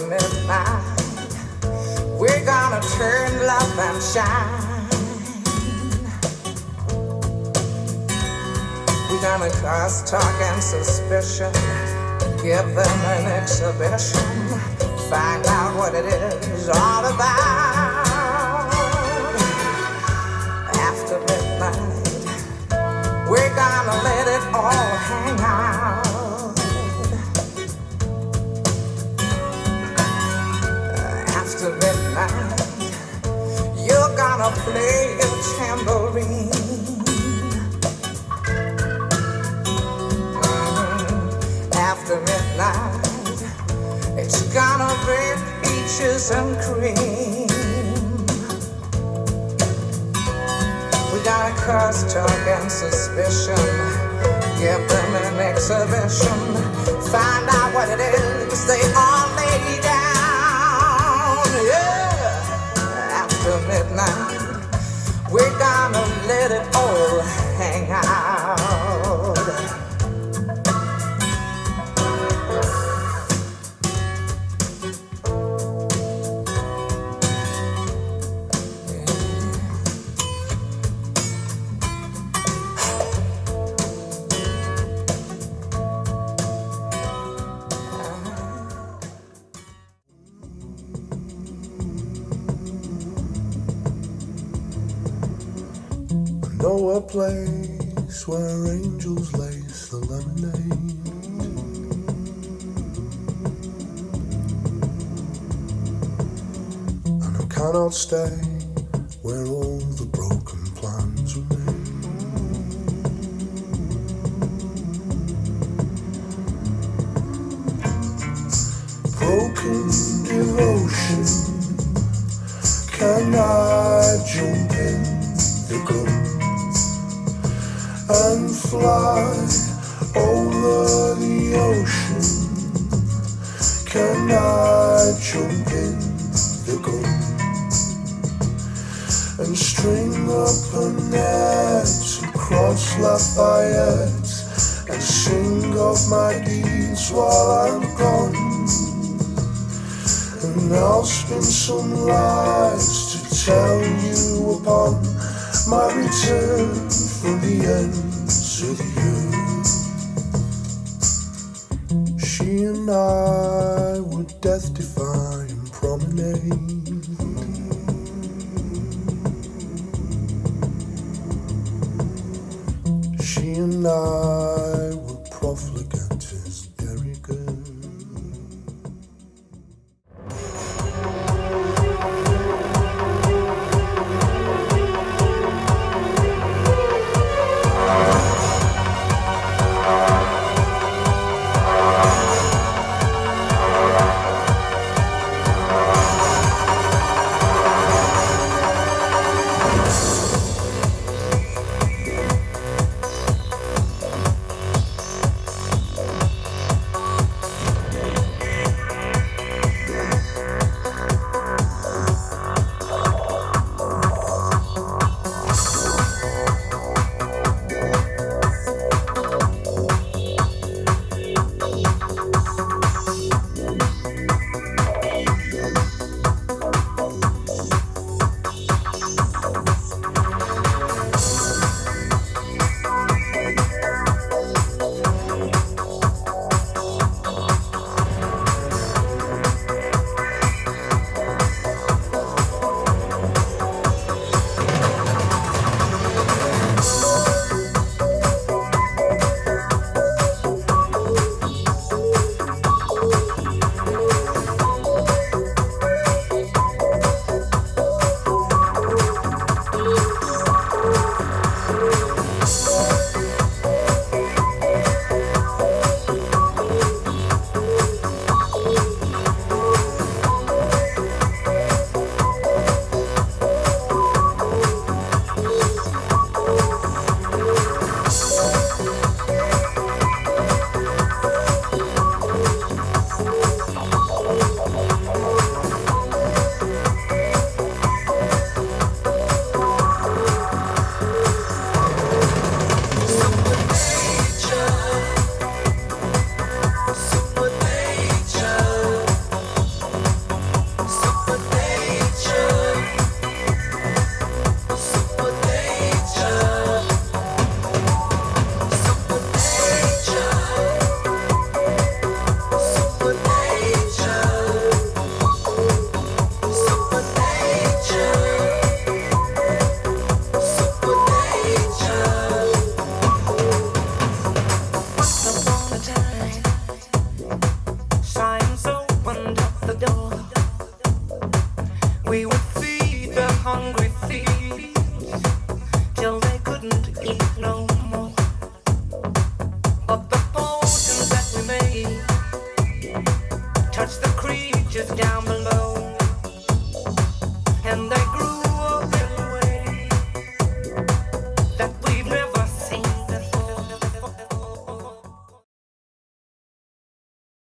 midnight, we're gonna turn love and shine. We're gonna cause talk and suspicion, give them an exhibition, find out what it is all about. After midnight, we're gonna let it all hang out. After midnight, you're gonna play your tambourine. After midnight, it's gonna be peaches and cream. We gotta cause talk and suspicion, give them an exhibition, find out what it is they all lay down. Yeah. After midnight, we're gonna let it all hang out. Know a place where angels lace the lemonade, and I cannot stay where all the broken plans remain. Broken devotion, can I jump in the gun and fly over the ocean? Can I jump in the gun and string up a net across Lafayette and sing of my deeds while I'm gone? And I'll spin some lies to tell you upon my return from the ends of the earth. She and I would death-defying promenade